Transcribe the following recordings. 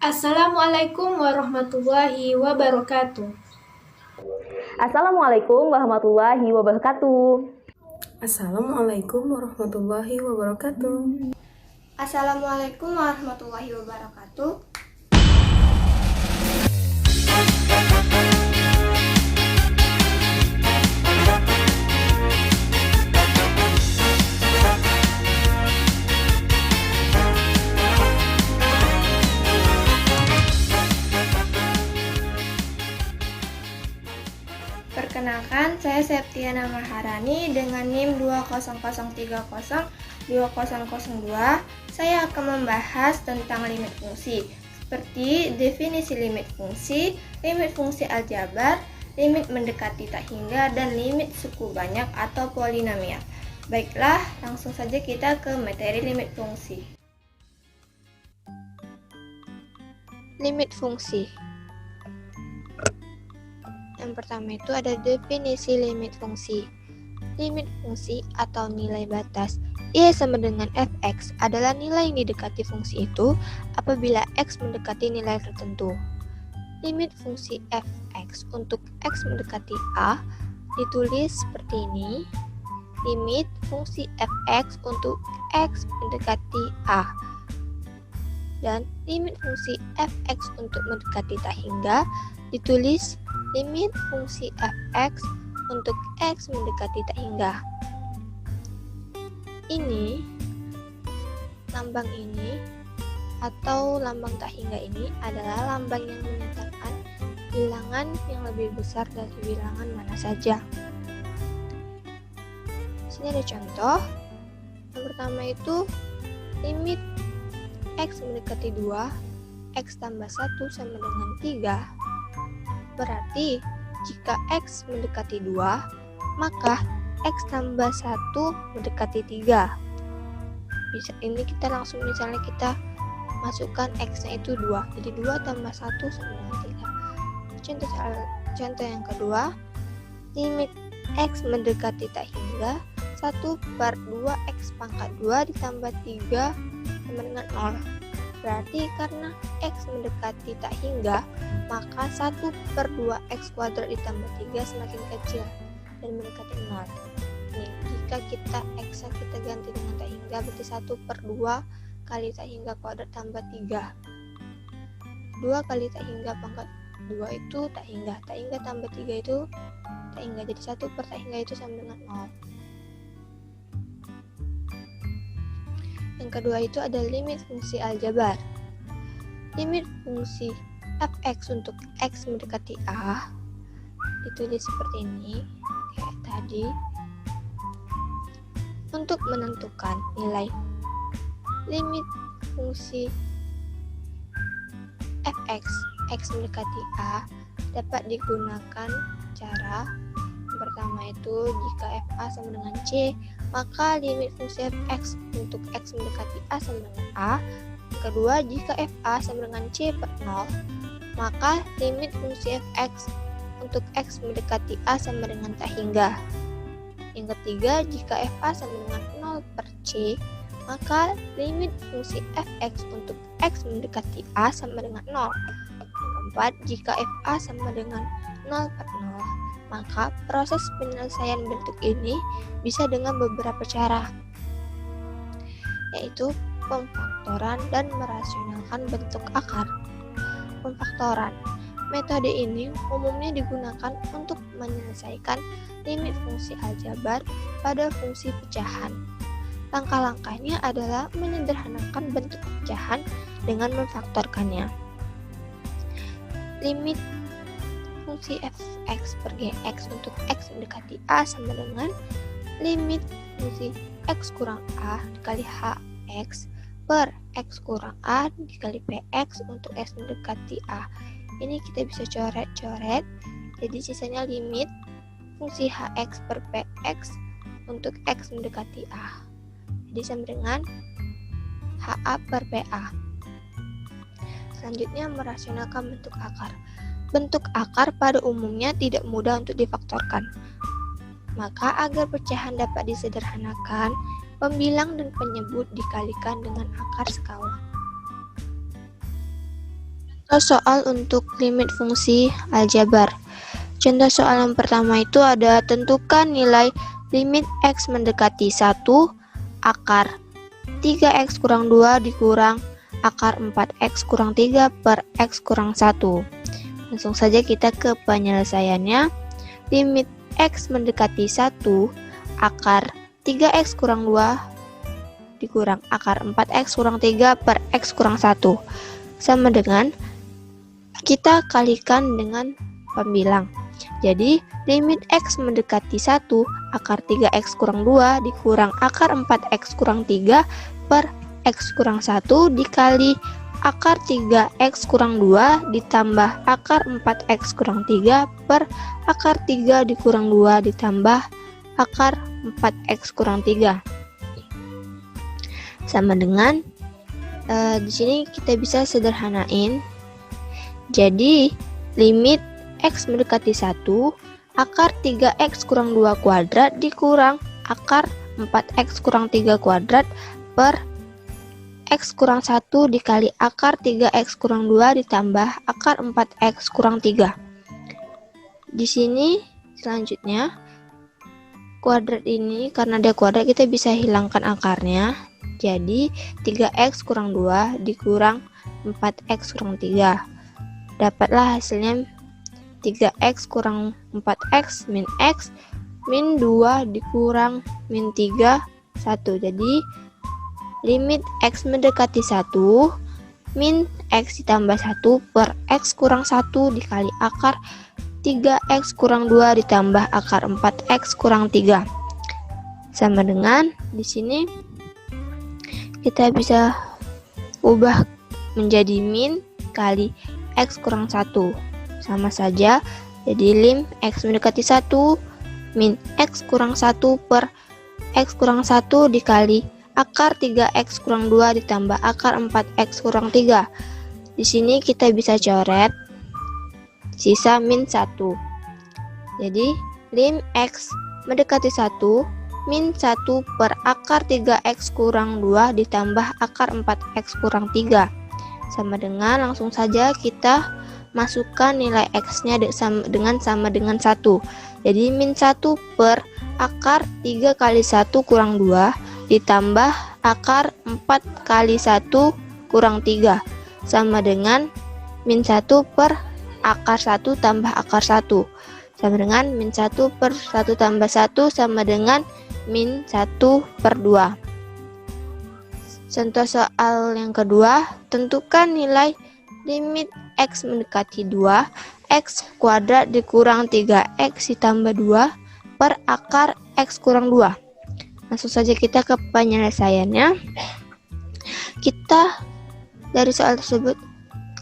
Assalamualaikum warahmatullahi wabarakatuh. Assalamualaikum warahmatullahi wabarakatuh. Assalamualaikum warahmatullahi wabarakatuh. Assalamualaikum warahmatullahi wabarakatuh. Perkenalkan, saya Septiana Maharani dengan NIM 200302002. Saya akan membahas tentang limit fungsi, seperti definisi limit fungsi aljabar, limit mendekati tak hingga, dan limit suku banyak atau polinomial. Baiklah, langsung saja kita ke materi limit fungsi. Limit fungsi. Yang pertama itu ada definisi limit fungsi. Limit fungsi atau nilai batas Y sama dengan fx adalah nilai yang didekati fungsi itu apabila x mendekati nilai tertentu. Limit fungsi fx untuk x mendekati a ditulis seperti ini. Limit fungsi fx untuk x mendekati a. Dan limit fungsi fx untuk mendekati tak hingga ditulis limit fungsi fx untuk x mendekati tak hingga. Ini, lambang ini atau lambang tak hingga ini adalah lambang yang menyatakan bilangan yang lebih besar dari bilangan mana saja. Di sini ada contoh. Yang pertama itu limit x mendekati 2, x tambah 1 sama dengan 3. Berarti, jika x mendekati 2, maka x tambah 1 mendekati 3. Ini kita langsung misalnya kita masukkan x-nya itu 2. Jadi 2 tambah 1 sama dengan 3. Contoh yang kedua, limit x mendekati tak hingga 1/2 x pangkat 2 ditambah 3 sama dengan 0. Berarti karena x mendekati tak hingga, maka 1/2 x kuadrat ditambah 3 semakin kecil dan mendekati 0. Nih, jika kita x kita ganti dengan tak hingga, berarti 1/2 kali tak hingga kuadrat tambah 3. 2 kali tak hingga pangkat 2 itu tak hingga. Tak hingga tambah 3 itu tak hingga. Jadi 1 per tak hingga itu sama dengan 0. Yang kedua itu ada limit fungsi aljabar. Limit fungsi fx untuk x mendekati a ditulis seperti ini, kayak tadi. Untuk menentukan nilai limit fungsi fx x mendekati a dapat digunakan cara yang pertama itu jika fa sama dengan c, maka limit fungsi fx untuk x mendekati a sama dengan a. Yang kedua, jika fa sama dengan c per 0, maka limit fungsi fx untuk x mendekati a sama dengan tak hingga. Yang ketiga, jika fa sama dengan 0 per c, maka limit fungsi fx untuk x mendekati a sama dengan 0. Yang keempat, jika fa sama dengan 0 per 0, maka proses penyelesaian bentuk ini bisa dengan beberapa cara, yaitu pemfaktoran dan merasionalkan bentuk akar. Pemfaktoran. Metode ini umumnya digunakan untuk menyelesaikan limit fungsi aljabar pada fungsi pecahan. Langkah-langkahnya adalah menyederhanakan bentuk pecahan dengan memfaktorkannya. Limit fungsi fx per gx untuk x mendekati a sama dengan limit fungsi x kurang a dikali hx per x kurang a dikali px untuk x mendekati a. Ini kita bisa coret-coret, jadi sisanya limit fungsi hx per px untuk x mendekati a. Jadi sama dengan ha per pa. Selanjutnya, merasionalkan bentuk akar. Bentuk akar pada umumnya tidak mudah untuk difaktorkan. Maka agar pecahan dapat disederhanakan, pembilang dan penyebut dikalikan dengan akar sekawan. Soal untuk limit fungsi aljabar. Contoh soal yang pertama itu ada tentukan nilai limit X mendekati 1 akar 3X kurang 2 dikurang akar 4X kurang 3 per X kurang 1. Langsung saja kita ke penyelesaiannya. Limit X mendekati 1 akar 3X kurang 2 dikurang akar 4X kurang 3 per X kurang 1 sama dengan kita kalikan dengan pembilang. Jadi limit X mendekati 1 akar 3X kurang 2 dikurang akar 4X kurang 3 per X kurang 1 dikali akar 3X kurang 2 ditambah akar 4X kurang 3 per akar 3 dikurang 2 ditambah akar 4X kurang 3 sama dengan di sini kita bisa sederhanain. Jadi limit X mendekati 1 akar 3X kurang 2 kuadrat dikurang akar 4X kurang 3 kuadrat per X kurang 1 dikali akar 3X kurang 2 ditambah akar 4X kurang 3. Di sini selanjutnya kuadrat ini karena dia kuadrat kita bisa hilangkan akarnya. Jadi 3X kurang 2 dikurang 4X kurang 3. Dapatlah hasilnya 3X kurang 4X min X min 2 dikurang min 3 1. Jadi limit X mendekati 1 min X ditambah 1 per X kurang 1 dikali akar 3X kurang 2 ditambah akar 4X kurang 3 sama dengan di sini kita bisa ubah menjadi min kali X kurang 1 sama saja. Jadi lim X mendekati 1 min X kurang 1 per X kurang 1 dikali akar 3X kurang 2 ditambah akar 4X kurang 3. Di sini kita bisa coret sisa min 1. Jadi lim X mendekati 1 min 1 per akar 3X kurang 2 ditambah akar 4X kurang 3 sama dengan langsung saja kita masukkan nilai X-nya sama dengan 1. Jadi min 1 per akar 3 kali 1 kurang 2 ditambah akar 4 kali 1 kurang 3 sama dengan min 1 per akar 1 tambah akar 1 sama dengan min 1 per 1 tambah 1 sama dengan min 1 per 2. Contoh soal yang kedua, tentukan nilai limit X mendekati 2 X kuadrat dikurang 3X ditambah 2 per akar X kurang 2. Langsung saja kita ke penyelesaiannya. Kita dari soal tersebut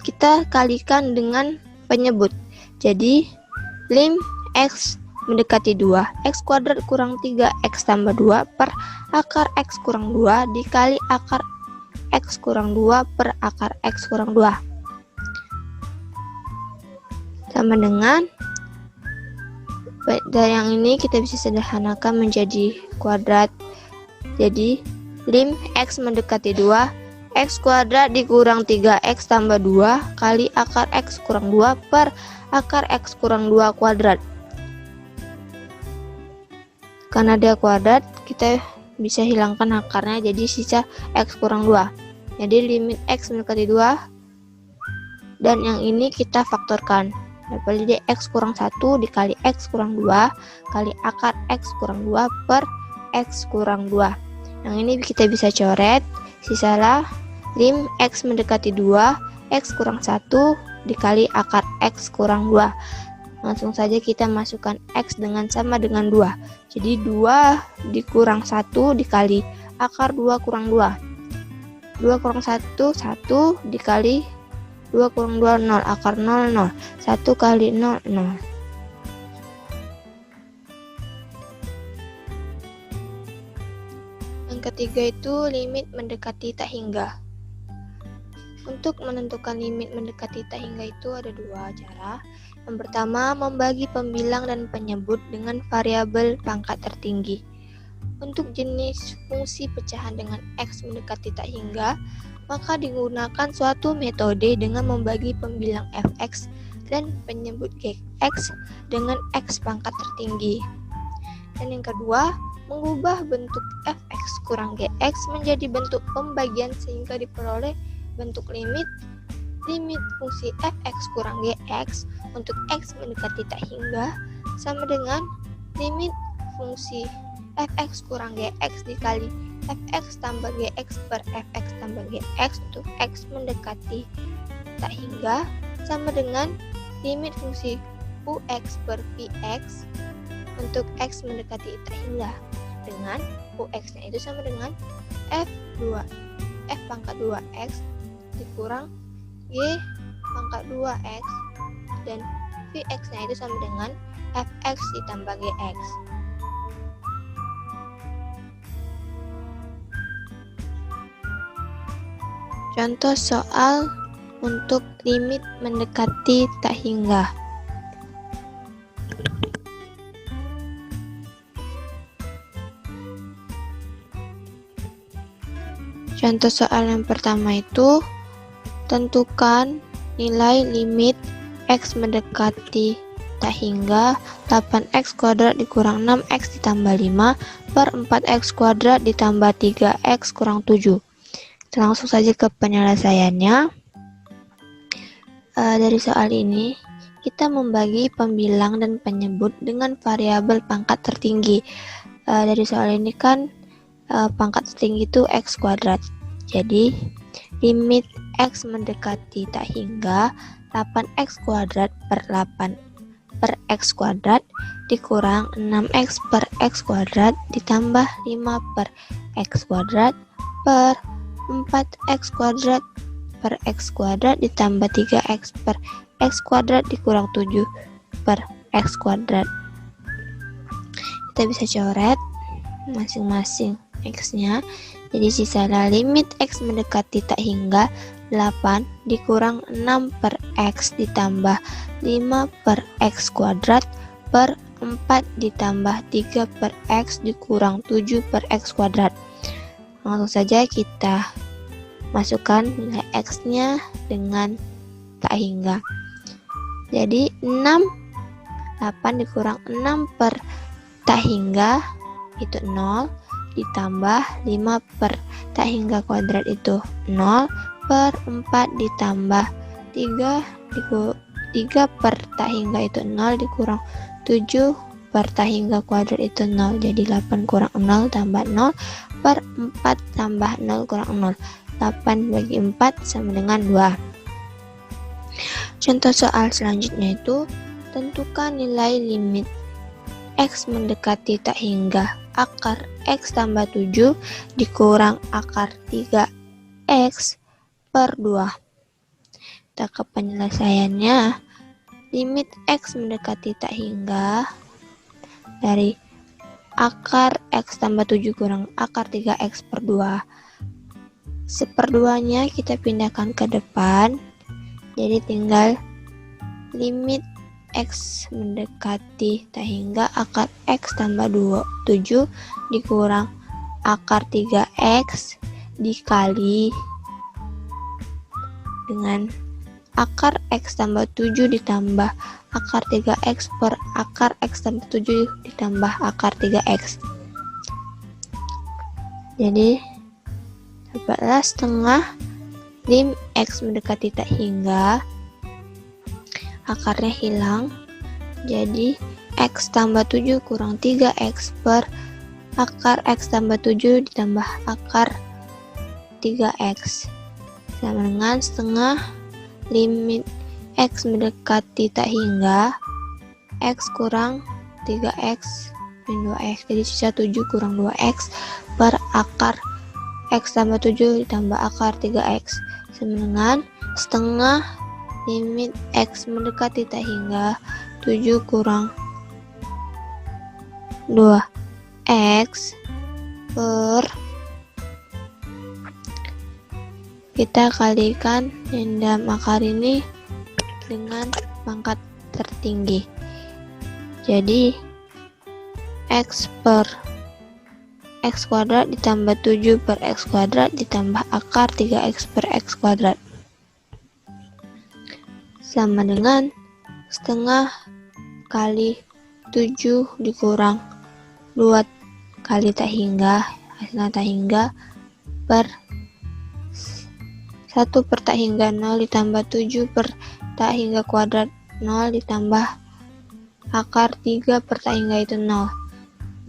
kita kalikan dengan penyebut. Jadi lim X mendekati 2 X kuadrat kurang 3X tambah 2 per akar X kurang 2 dikali akar X kurang 2 per akar X kurang 2 sama dengan dari yang ini kita bisa sederhanakan menjadi kuadrat. Jadi lim X mendekati 2 X kuadrat dikurang 3X tambah 2 kali akar X kurang 2 per akar X kurang 2 kuadrat. Karena dia kuadrat, kita bisa hilangkan akarnya, jadi sisa X kurang 2. Jadi limit X mendekati 2 dan yang ini kita faktorkan. Dapat jadi X kurang 1 dikali X kurang 2 kali akar X kurang 2 per X kurang 2. Yang ini kita bisa coret, sisalah lim X mendekati 2 X kurang 1 dikali akar X kurang 2. Langsung saja kita masukkan X sama dengan 2. Jadi 2 dikurang 1 dikali akar 2 kurang 2. 2 kurang 1, 1 dikali 2 kurang 2, 0. Akar 0, 0. 1 kali 0, 0. Yang ketiga itu limit mendekati tak hingga. Untuk menentukan limit mendekati tak hingga itu ada dua cara. Yang pertama, membagi pembilang dan penyebut dengan variabel pangkat tertinggi. Untuk jenis fungsi pecahan dengan X mendekati tak hingga, maka digunakan suatu metode dengan membagi pembilang fx dan penyebut gx dengan x pangkat tertinggi. Dan yang kedua, mengubah bentuk fx kurang gx menjadi bentuk pembagian sehingga diperoleh bentuk limit fungsi fx kurang gx untuk x mendekati tak hingga sama dengan limit fungsi fx kurang gx dikali fx tambah gx per fx tambah gx untuk x mendekati tak hingga sama dengan limit fungsi ux per vx untuk x mendekati tak hingga, dengan ux nya itu sama dengan f pangkat 2x dikurang g pangkat 2x dan vx nya itu sama dengan fx ditambah gx. Contoh soal untuk limit mendekati tak hingga. Contoh soal yang pertama itu, tentukan nilai limit x mendekati tak hingga 8x kuadrat dikurang 6x ditambah 5 per 4x kuadrat ditambah 3x kurang 7. Kita langsung saja ke penyelesaiannya. Dari soal ini, kita membagi pembilang dan penyebut dengan variabel pangkat tertinggi. Dari soal ini kan pangkat tertinggi itu x kuadrat. Jadi, limit x mendekati tak hingga 8x kuadrat per 8 per x kuadrat dikurang 6x per x kuadrat ditambah 5 per x kuadrat per 4x kuadrat per x kuadrat ditambah 3x per x kuadrat dikurang 7 per x kuadrat. Kita bisa coret masing-masing x-nya. Jadi sisanya limit x mendekati tak hingga 8 dikurang 6 per x ditambah 5 per x kuadrat per 4 ditambah 3 per x dikurang 7 per x kuadrat. Langsung saja kita masukkan nilai x-nya dengan tak hingga. Jadi 8 dikurang 6 per tak hingga itu 0 ditambah 5 per tak hingga kuadrat itu 0 per 4 ditambah 3 per tak hingga itu 0 dikurang 7 per tak hingga kuadrat itu 0. Jadi 8 kurang 0 tambah 0 per 4 tambah 0 kurang 0. 8 bagi 4 sama dengan 2. Contoh soal selanjutnya itu, tentukan nilai limit x mendekati tak hingga akar x tambah 7 dikurang akar 3x per 2. Kita ke penyelesaiannya. Limit x mendekati tak hingga dari akar x tambah 7 kurang akar 3x per 2. Seperduanya kita pindahkan ke depan. Jadi tinggal limit x mendekati tak hingga akar x tambah 7 dikurang akar 3x dikali dengan akar x tambah 7 ditambah akar 3x per akar x tambah 7 ditambah akar 3x. Jadi dapatlah setengah lim x mendekati tak hingga, akarnya hilang, jadi x tambah 7 kurang 3x per akar x tambah 7 ditambah akar 3x sama dengan setengah limit x mendekati tak hingga x kurang 3x min 2x, jadi sisa 7 kurang 2x per akar x tambah 7 ditambah akar 3x sama dengan setengah limit x mendekati tak hingga 7 kurang 2x per, kita kalikan yang dalam akar ini dengan pangkat tertinggi. Jadi x per X kuadrat ditambah 7 per X kuadrat ditambah akar 3X per X kuadrat. Sama dengan setengah kali 7 dikurang 2 kali tak hingga, hasilnya tak hingga, per 1 per tak hingga 0 ditambah 7 per tak hingga kuadrat 0 ditambah akar 3 per tak hingga itu 0.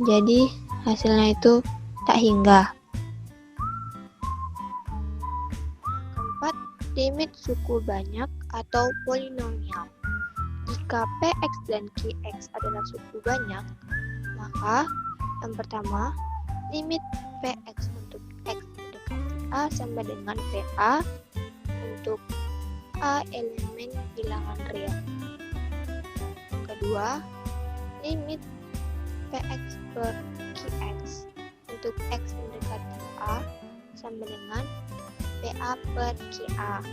Jadi hasilnya itu tak hingga. Keempat, limit suku banyak atau polinomial. Jika Px dan Qx adalah suku banyak, maka yang pertama, limit Px untuk X mendekati A sama dengan PA untuk A elemen bilangan real. Kedua, limit Px per Qx untuk X mendekati A sama dengan PA per QA.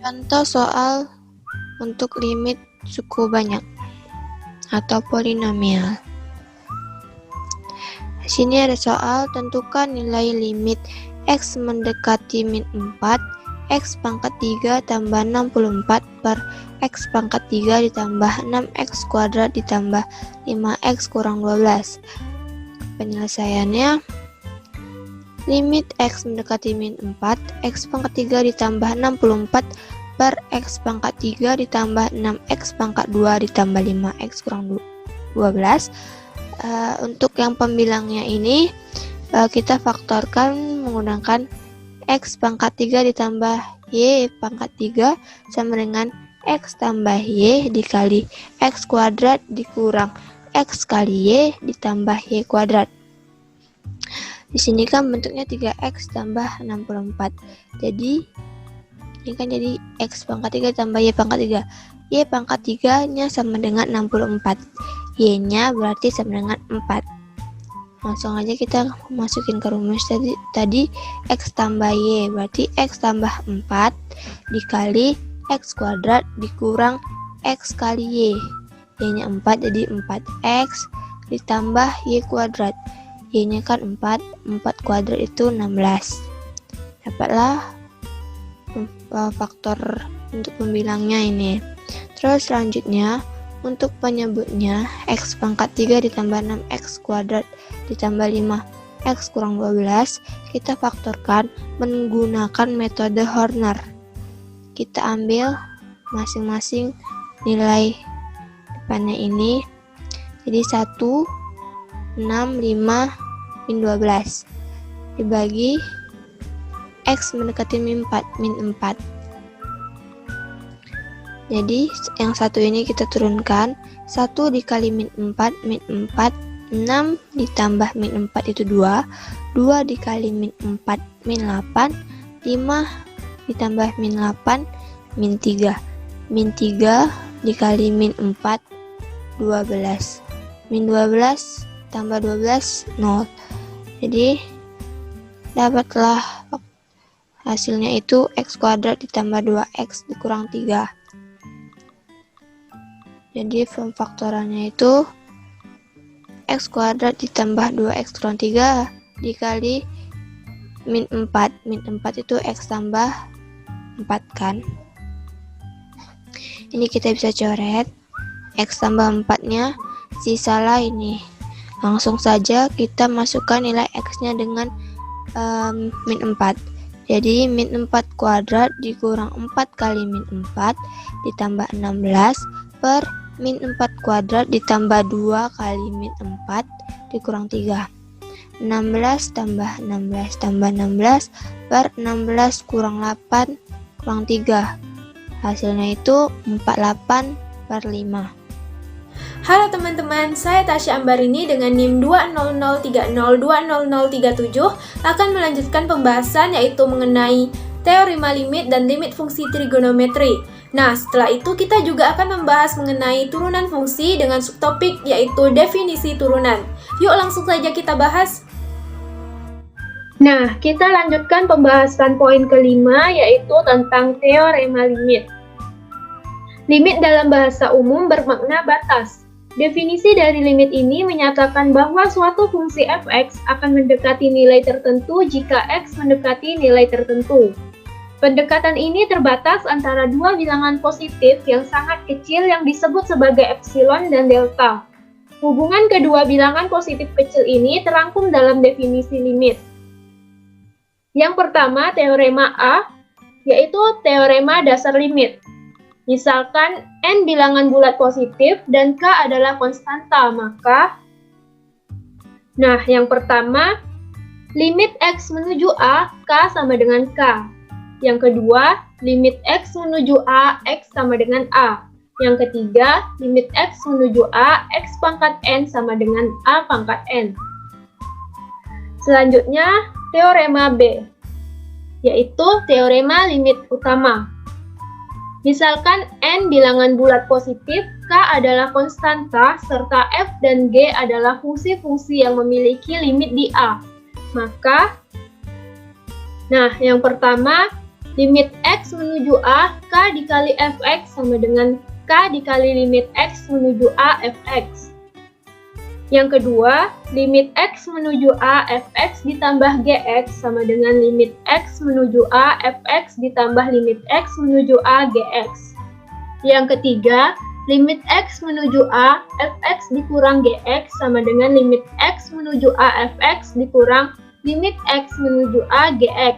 Contoh soal untuk limit suku banyak atau polinomial. Di sini ada soal, tentukan nilai limit X mendekati min 4, X pangkat 3 tambah 64 per X pangkat 3 ditambah 6X kuadrat ditambah 5X kurang 12. Penyelesaiannya, limit X mendekati min 4, X pangkat 3 ditambah 64 per X pangkat 3 ditambah 6X pangkat 2 ditambah 5X kurang 12. Untuk yang pembilangnya ini kita faktorkan menggunakan X pangkat 3 ditambah Y pangkat 3 sama dengan X tambah Y dikali X kuadrat dikurang X kali Y ditambah Y kuadrat. Di sini kan bentuknya 3X tambah 64. Jadi ini kan jadi X pangkat 3 tambah Y pangkat 3. Y pangkat 3 nya sama dengan 64. Y nya berarti sama dengan 4. Langsung aja kita masukin ke rumus tadi X tambah Y berarti X tambah 4 dikali X kuadrat dikurang X kali Y. Y nya 4 jadi 4X ditambah Y kuadrat. Y nya kan 4 kuadrat itu 16. Dapatlah faktor untuk pembilangnya ini. Terus selanjutnya untuk penyebutnya X pangkat 3 ditambah 6X kuadrat ditambah 5X kurang 12 kita faktorkan menggunakan metode Horner. Kita ambil masing-masing nilai depannya ini. Jadi 1, 6, 5, min 12 dibagi X mendekati min 4. Jadi yang satu ini kita turunkan, 1 dikali min 4, 6 ditambah min 4 itu 2 dikali min 4, min 8, 5 ditambah min 8, min 3 dikali min 4, 12, min 12 tambah 12, 0. Jadi dapatlah hasilnya itu X kuadrat ditambah 2X dikurang 3. Jadi pemfaktorannya itu X kuadrat ditambah 2X kurang 3 dikali min 4. Min 4 itu X tambah 4 kan. Ini kita bisa coret X tambah 4 nya, sisalah ini. Langsung saja kita masukkan nilai X nya dengan min 4. Jadi min 4 kuadrat dikurang 4 kali min 4 ditambah 16 per min 4 kuadrat ditambah 2 kali min 4 dikurang 3. 16 tambah 16 tambah 16 per 16 kurang 8 kurang 3. Hasilnya itu 48 per 5. Halo teman-teman, saya Tasya Ambarini dengan NIM 20030200037 akan melanjutkan pembahasan yaitu mengenai teorema limit dan limit fungsi trigonometri. Nah, setelah itu kita juga akan membahas mengenai turunan fungsi dengan subtopik yaitu definisi turunan. Yuk langsung saja kita bahas. Nah, kita lanjutkan pembahasan poin kelima yaitu tentang teorema limit. Limit dalam bahasa umum bermakna batas. Definisi dari limit ini menyatakan bahwa suatu fungsi f(x) akan mendekati nilai tertentu jika x mendekati nilai tertentu. Pendekatan ini terbatas antara dua bilangan positif yang sangat kecil yang disebut sebagai epsilon dan delta. Hubungan kedua bilangan positif kecil ini terangkum dalam definisi limit. Yang pertama, teorema A, yaitu teorema dasar limit. Misalkan n bilangan bulat positif dan k adalah konstanta, maka yang pertama, limit x menuju A, k sama dengan k. Yang kedua, limit x menuju A, x sama dengan A. Yang ketiga, limit x menuju A, x pangkat n sama dengan A pangkat n. Selanjutnya, teorema B, yaitu teorema limit utama. Misalkan n bilangan bulat positif, k adalah konstanta, serta f dan g adalah fungsi-fungsi yang memiliki limit di A. Maka, yang pertama, limit x menuju A, k dikali fx sama dengan k dikali limit x menuju A fx. Yang kedua, limit x menuju A fx ditambah gx sama dengan limit x menuju A fx ditambah limit x menuju A gx. Yang ketiga, limit x menuju A fx dikurang gx sama dengan limit x menuju A fx dikurang limit x menuju A gx.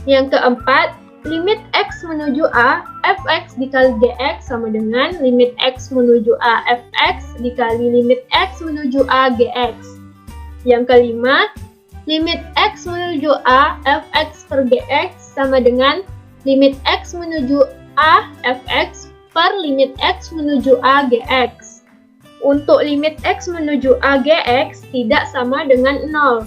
Yang keempat, limit x menuju A fx dikali gx sama dengan limit x menuju A fx dikali limit x menuju A gx. Yang kelima, limit x menuju A fx per gx sama dengan limit x menuju A fx per limit x menuju A gx. Untuk limit x menuju A gx tidak sama dengan 0.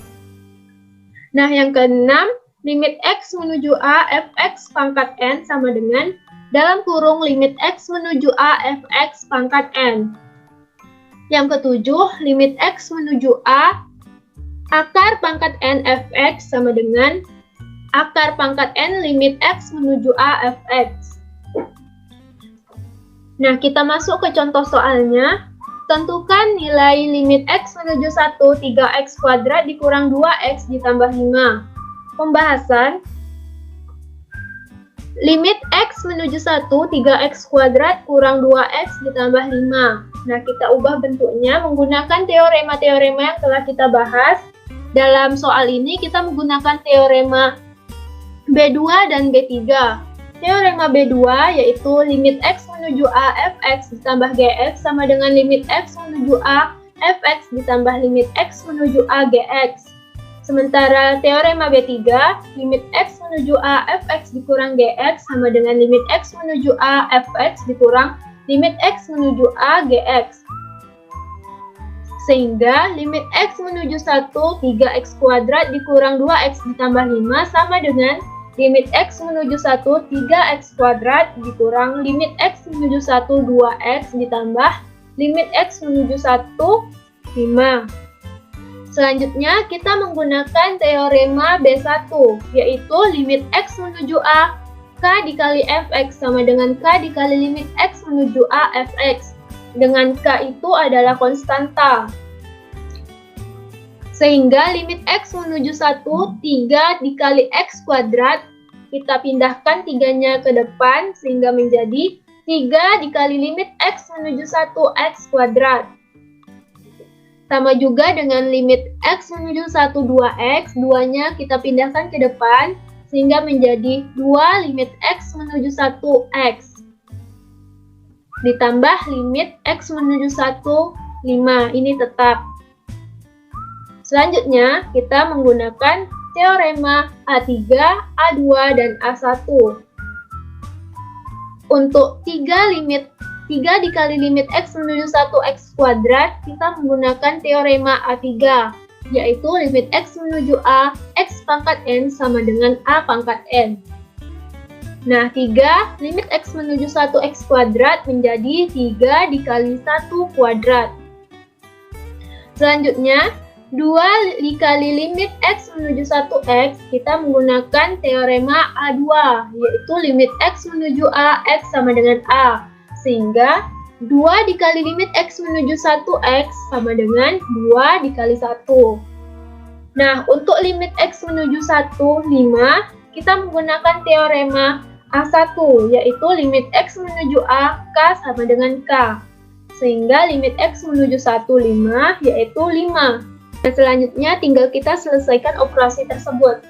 Yang keenam, limit x menuju A fx pangkat n sama dengan dalam kurung limit x menuju A fx pangkat n. Yang ketujuh, limit x menuju A akar pangkat n fx sama dengan akar pangkat n limit x menuju A fx. Kita masuk ke contoh soalnya. Tentukan nilai limit x menuju 1, 3x kuadrat dikurang 2x ditambah 5. Pembahasan, limit x menuju 1, 3x kuadrat kurang 2x ditambah 5. Kita ubah bentuknya menggunakan teorema-teorema yang telah kita bahas. Dalam soal ini kita menggunakan teorema B2 dan B3. Teorema B2 yaitu limit x menuju A fx ditambah gx sama dengan limit x menuju A fx ditambah limit x menuju A gx. Sementara teorema B3, limit x menuju A fx dikurang gx sama dengan limit x menuju A fx dikurang limit x menuju A gx. Sehingga limit x menuju 1, 3x kuadrat dikurang 2x ditambah 5 sama dengan limit x menuju 1, 3x kuadrat dikurang limit x menuju 1, 2x ditambah limit x menuju 1, 5. Selanjutnya, kita menggunakan teorema B1, yaitu limit x menuju A, k dikali fx sama dengan k dikali limit x menuju A fx. Dengan k itu adalah konstanta. Sehingga limit x menuju 1, 3 dikali x kuadrat, kita pindahkan 3-nya ke depan, sehingga menjadi 3 dikali limit x menuju 1, x kuadrat. Sama juga dengan limit x menuju 1, 2x, 2-nya kita pindahkan ke depan, sehingga menjadi 2 limit x menuju 1, x. Ditambah limit x menuju 1, 5, ini tetap. Selanjutnya, kita menggunakan teorema A3, A2, dan A1. Untuk 3 dikali limit x menuju 1x kuadrat, kita menggunakan teorema A3, yaitu limit x menuju A, x pangkat n sama dengan A pangkat n. 3 limit x menuju 1x kuadrat menjadi 3 dikali 1 kuadrat. Selanjutnya, 2 dikali limit x menuju 1x, kita menggunakan teorema A2, yaitu limit x menuju A, x sama dengan A. Sehingga 2 dikali limit X menuju 1X sama dengan 2 dikali 1. Nah, untuk limit X menuju 1, 5, kita menggunakan teorema A1, yaitu limit X menuju A, K sama dengan K. Sehingga limit X menuju 1, 5, yaitu 5. Dan selanjutnya tinggal kita selesaikan operasi tersebut.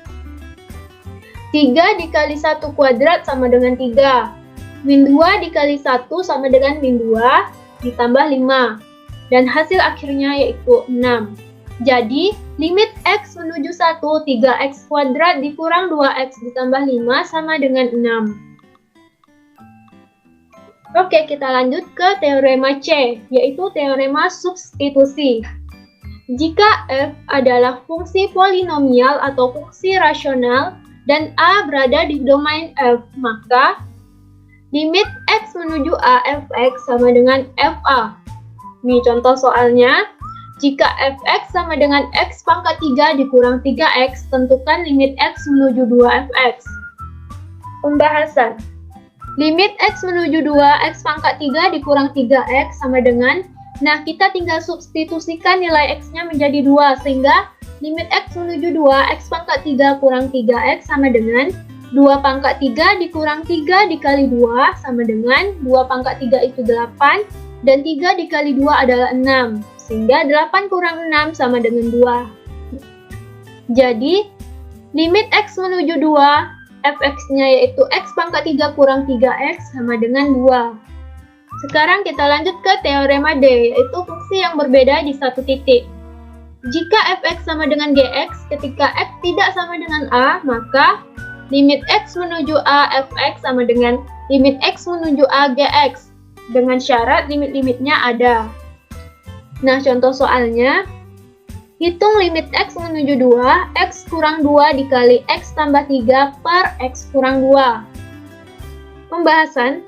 3 dikali 1 kuadrat sama dengan 3. Min 2 dikali 1 sama dengan min 2 ditambah 5. Dan hasil akhirnya yaitu 6. Jadi, limit X menuju 1, 3X kuadrat dikurang 2X ditambah 5 sama dengan 6. Oke, kita lanjut ke teorema C, yaitu teorema substitusi. Jika F adalah fungsi polinomial atau fungsi rasional dan A berada di domain F, maka limit X menuju A fx sama dengan fa. Nih contoh soalnya. Jika fx sama dengan x pangkat 3 dikurang 3x, tentukan limit x menuju 2fx. Pembahasan. Limit x menuju 2x pangkat 3 dikurang 3x sama dengan, nah kita tinggal substitusikan nilai x-nya menjadi 2, sehingga limit x menuju 2, x pangkat 3 kurang 3x sama dengan 2 pangkat 3 dikurang 3 dikali 2 sama dengan 2 pangkat 3 itu 8, dan 3 dikali 2 adalah 6. Sehingga 8 kurang 6 sama dengan 2. Jadi, limit x menuju 2, fx-nya yaitu x pangkat 3 kurang 3x sama dengan 2. Sekarang kita lanjut ke teorema D, yaitu fungsi yang berbeda di satu titik. Jika fx sama dengan gx, ketika x tidak sama dengan a, maka limit x menuju a fx sama dengan limit x menuju a gx, dengan syarat limit-limitnya ada. Nah, contoh soalnya, hitung limit x menuju 2, x kurang 2 dikali x tambah 3 per x kurang 2. Pembahasan.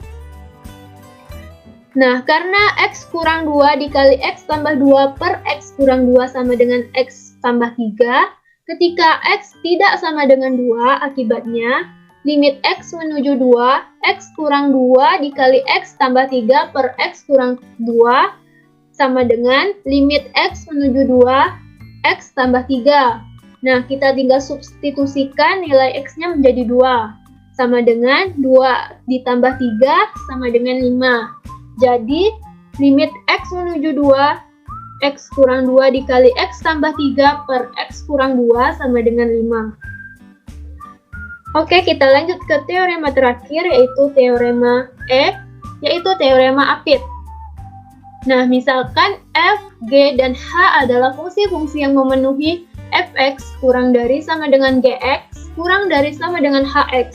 Nah, karena x kurang 2 dikali x tambah 2 per x kurang 2 sama dengan x tambah 3, ketika x tidak sama dengan 2, akibatnya limit x menuju 2, x kurang 2 dikali x tambah 3 per x kurang 2, sama dengan limit x menuju 2, x tambah 3. Nah, kita tinggal substitusikan nilai x-nya menjadi 2. Sama dengan 2 ditambah 3 sama dengan 5. Jadi, limit x menuju 2, x kurang 2 dikali x tambah 3 per x kurang 2 sama dengan 5. Oke, kita lanjut ke teorema terakhir, yaitu teorema E, yaitu teorema Apit. Nah, misalkan f, g, dan h adalah fungsi-fungsi yang memenuhi fx kurang dari sama dengan gx kurang dari sama dengan hx.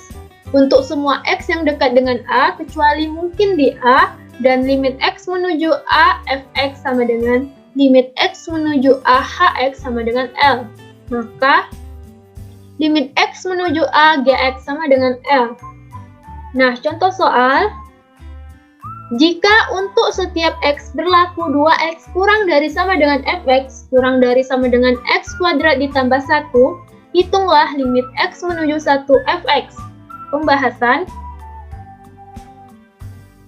Untuk semua x yang dekat dengan a, kecuali mungkin di a, dan limit x menuju a fx sama dengan limit x menuju a hx sama dengan L. Maka, limit x menuju a gx sama dengan L. Nah, contoh soal. Jika untuk setiap x berlaku 2x kurang dari sama dengan fx kurang dari sama dengan x kuadrat ditambah 1, hitunglah limit x menuju 1 fx. Pembahasan.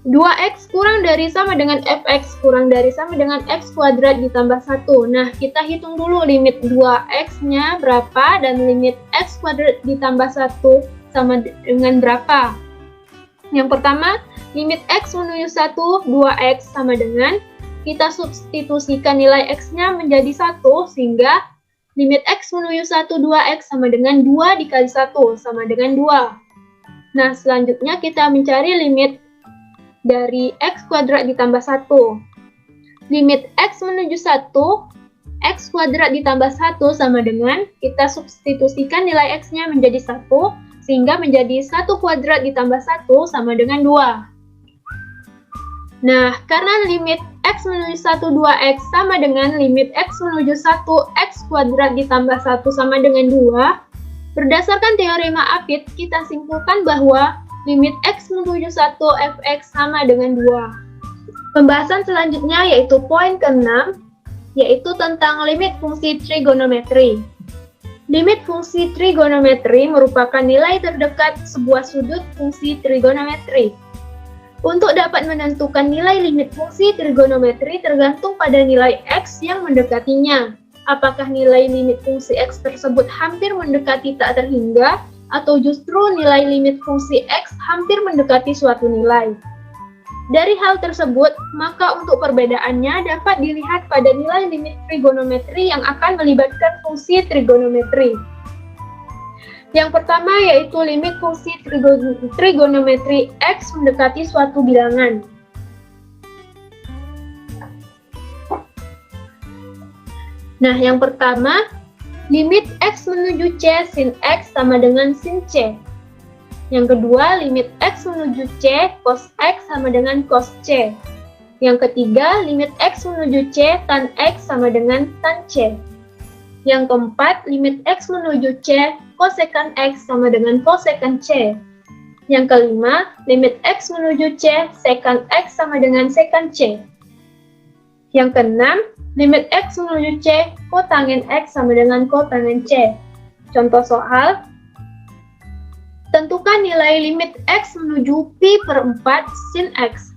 2x kurang dari sama dengan fx kurang dari sama dengan x kuadrat ditambah 1. Nah, kita hitung dulu limit 2x-nya berapa dan limit x kuadrat ditambah 1 sama dengan berapa. Yang pertama, limit x menuju 1, 2x sama dengan, kita substitusikan nilai x-nya menjadi 1, sehingga limit x menuju 1, 2x sama dengan 2 dikali 1, sama dengan 2. Nah, selanjutnya kita mencari limit dari x kuadrat ditambah 1. Limit x menuju 1, x kuadrat ditambah 1 sama dengan, kita substitusikan nilai x-nya menjadi 1, sehingga menjadi 1 kuadrat ditambah 1 sama dengan 2. Nah, karena limit x menuju 1, 2x sama dengan limit x menuju 1, x kuadrat ditambah 1 sama dengan 2, berdasarkan teorema Apit, kita simpulkan bahwa limit x menuju 1 fx sama dengan 2. Pembahasan selanjutnya yaitu poin ke-6, yaitu tentang limit fungsi trigonometri. Limit fungsi trigonometri merupakan nilai terdekat sebuah sudut fungsi trigonometri. Untuk dapat menentukan nilai limit fungsi trigonometri tergantung pada nilai X yang mendekatinya. Apakah nilai limit fungsi X tersebut hampir mendekati tak terhingga, atau justru nilai limit fungsi X hampir mendekati suatu nilai. Dari hal tersebut, maka untuk perbedaannya dapat dilihat pada nilai limit trigonometri yang akan melibatkan fungsi trigonometri. Yang pertama yaitu limit fungsi trigonometri X mendekati suatu bilangan. Nah, yang pertama, limit X menuju C sin X sama dengan sin C. Yang kedua, limit X menuju C cos X sama dengan cos C. Yang ketiga, limit X menuju C tan X sama dengan tan C. Yang keempat, limit X menuju C kosekan X sama dengan kosekan C. Yang kelima, limit X menuju C sekan X sama dengan sekan C. Yang keenam, limit X menuju C kotangen X sama dengan kotangen C. Contoh soal, tentukan nilai limit X menuju pi per 4 sin X.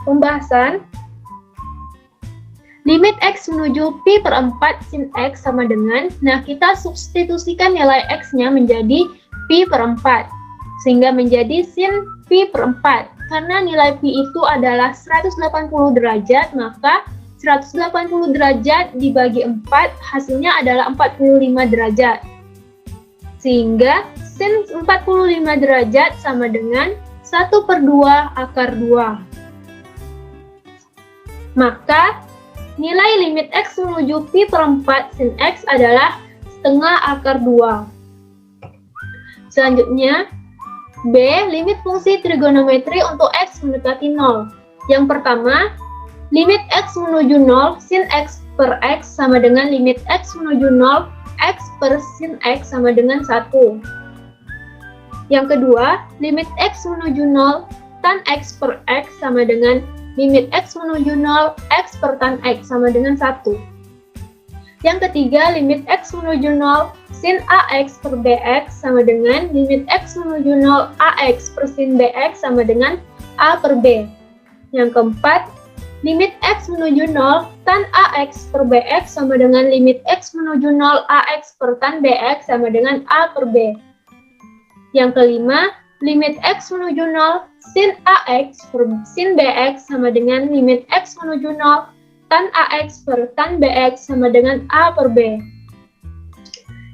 Pembahasan, limit X menuju pi per 4 sin X sama dengan, nah kita substitusikan nilai X-nya menjadi pi per 4, sehingga menjadi sin pi per 4. Karena nilai pi itu adalah 180 derajat, maka 180 derajat dibagi 4, hasilnya adalah 45 derajat. Sehingga sin 45 derajat sama dengan 1/2 akar 2. Maka, nilai limit X menuju pi per 4 sin X adalah setengah akar 2. Selanjutnya, B. Limit fungsi trigonometri untuk X mendekati 0. Yang pertama, limit X menuju 0 sin X per X sama dengan limit X menuju 0 X per sin X sama dengan 1. Yang kedua, limit X menuju 0 tan X per X sama dengan limit X menuju 0 X per tan X sama dengan 1. Yang ketiga, limit X menuju 0 sin AX per BX sama dengan limit X menuju 0 AX per sin BX sama dengan A per B. Yang keempat, limit X menuju 0 tan AX per BX sama dengan limit X menuju 0 AX per tan BX sama dengan A per B. Yang kelima, limit X menuju 0 sin AX per sin BX sama dengan limit X menuju 0 tan AX per tan BX sama dengan A per B.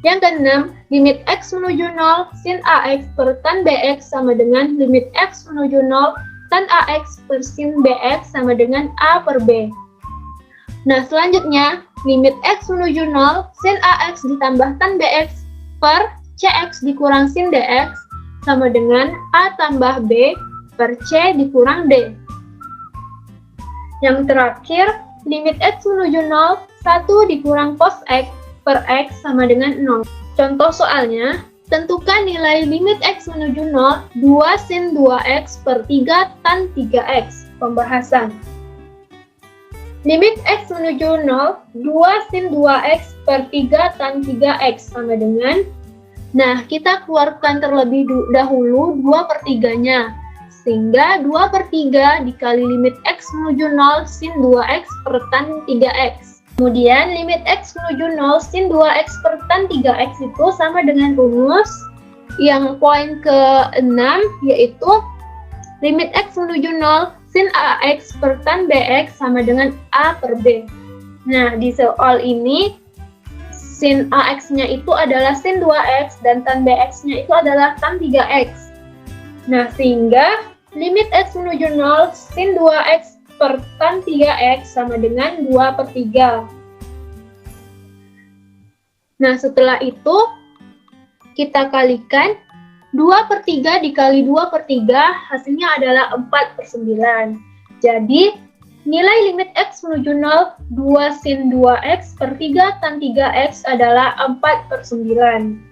Yang keenam, limit X menuju 0 sin AX per tan BX sama dengan limit X menuju 0 tan AX per sin BX sama dengan A per B. Nah, selanjutnya, limit X menuju 0 sin AX ditambah tan BX per CX dikurang sin DX sama dengan A tambah B per C dikurang D. Yang terakhir, limit X menuju 0, 1 dikurang cos X per X sama dengan 0. Contoh soalnya, tentukan nilai limit X menuju 0, 2 sin 2X per 3 tan 3X. Pembahasan. Limit X menuju 0, 2 sin 2X per 3 tan 3X sama dengan, nah kita keluarkan terlebih dahulu 2/3-nya. Sehingga 2/3 dikali limit X menuju 0 sin 2X per tan 3X. Kemudian limit X menuju 0 sin 2X per tan 3X itu sama dengan rumus yang poin ke-6, yaitu limit X menuju 0 sin AX per tan BX sama dengan A per B. Nah, di soal ini sin AX-nya itu adalah sin 2X dan tan BX-nya itu adalah tan 3X. Nah, sehingga limit X menuju 0 sin 2X per tan 3X sama dengan 2/3. Nah, setelah itu kita kalikan 2/3 dikali 2/3 hasilnya adalah 4/9. Jadi, nilai limit X menuju 0 2 sin 2X per 3 tan 3X adalah 4/9.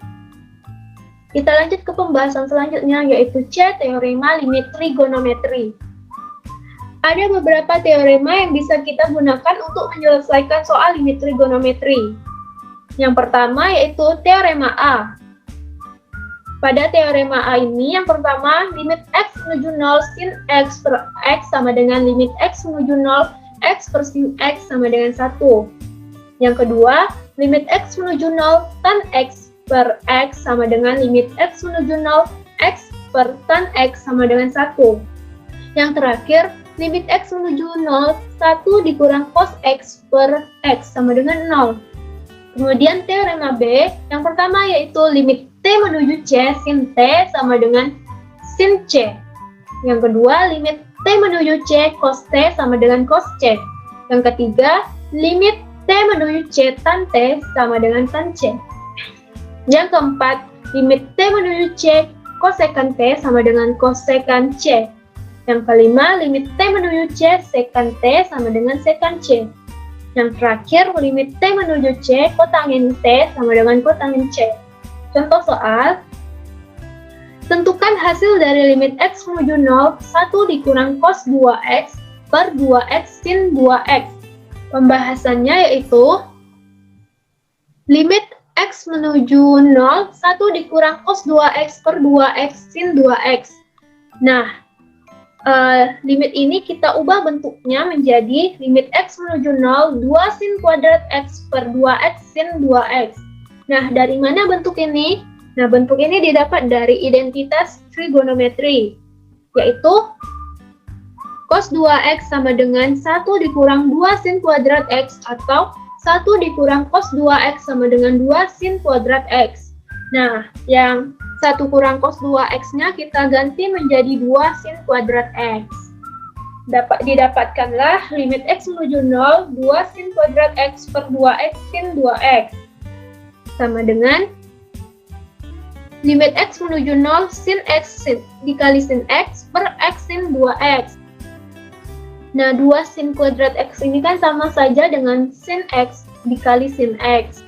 Kita lanjut ke pembahasan selanjutnya, yaitu C. Teorema limit trigonometri. Ada beberapa teorema yang bisa kita gunakan untuk menyelesaikan soal limit trigonometri. Yang pertama yaitu teorema A. Pada teorema A ini, yang pertama, limit X menuju 0 sin X per X sama dengan limit X menuju 0 X per sin X sama dengan 1. Yang kedua, limit X menuju 0 tan X per X sama dengan limit X menuju 0 X per tan X sama dengan 1. Yang terakhir, limit X menuju 0, 1 dikurang cos X per X sama dengan 0. Kemudian teorema B, yang pertama yaitu limit T menuju C sin T sama dengan sin C. Yang kedua, limit T menuju C cos T sama dengan cos C. Yang ketiga, limit T menuju C tan T sama dengan tan C. Yang keempat, limit T menuju C kosekan T sama dengan kosekan C. Yang kelima, limit T menuju C sekan T sama dengan sekan C. Yang terakhir, limit T menuju C kotangin T sama dengan kotangin C. Contoh soal, tentukan hasil dari limit X menuju 0, 1 dikurang cos 2X per 2X sin 2X. Pembahasannya yaitu limit X menuju 0, 1 dikurang cos 2X per 2X sin 2X. Nah, limit ini kita ubah bentuknya menjadi limit X menuju 0, 2 sin kuadrat X per 2X sin 2X. Nah, dari mana bentuk ini? Nah, bentuk ini didapat dari identitas trigonometri, yaitu cos 2X sama dengan 1 dikurang 2 sin kuadrat X atau 1 dikurang cos 2X sama dengan 2 sin kuadrat X. Nah, yang 1 kurang cos 2X-nya kita ganti menjadi 2 sin kuadrat X. Didapatkanlah limit X menuju 0, 2 sin kuadrat X per 2X sin 2X. Sama dengan limit X menuju 0 sin X dikali sin X per X sin 2X. Nah, 2 sin kuadrat X ini kan sama saja dengan sin X dikali sin X.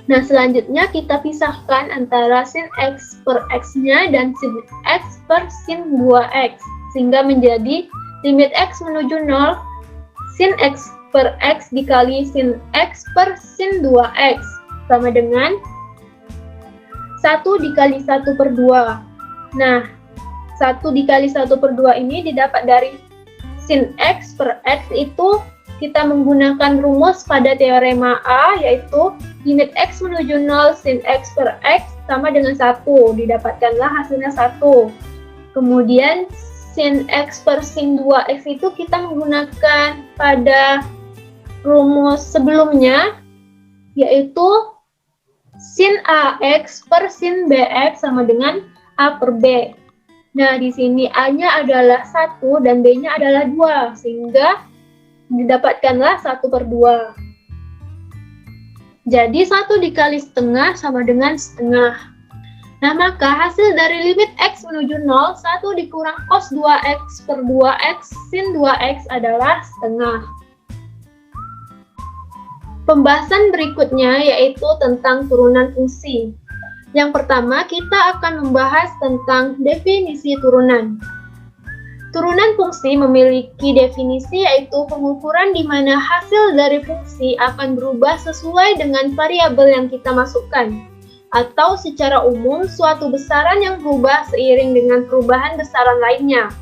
Nah, selanjutnya kita pisahkan antara sin X per X-nya dan sin X per sin 2X. Sehingga menjadi limit X menuju 0 sin X per X dikali sin X per sin 2X. Sama dengan 1 dikali 1 per 2. Nah, 1 dikali 1 per 2 ini didapat dari sin X per X itu kita menggunakan rumus pada teorema A, yaitu limit X menuju 0 sin X per X sama dengan 1. Didapatkanlah hasilnya 1. Kemudian sin X per sin 2X itu kita menggunakan pada rumus sebelumnya, yaitu sin AX per sin BX sama dengan A per B. Nah, di sini A-nya adalah 1 dan B-nya adalah 2, sehingga didapatkanlah 1 per 2. Jadi 1 dikali setengah sama dengan setengah. Nah, maka hasil dari limit X menuju 0, 1 dikurang cos 2X per 2X sin 2X adalah setengah. Pembahasan berikutnya yaitu tentang turunan fungsi. Yang pertama, kita akan membahas tentang definisi turunan. Turunan fungsi memiliki definisi yaitu pengukuran di mana hasil dari fungsi akan berubah sesuai dengan variabel yang kita masukkan. Atau secara umum, suatu besaran yang berubah seiring dengan perubahan besaran lainnya.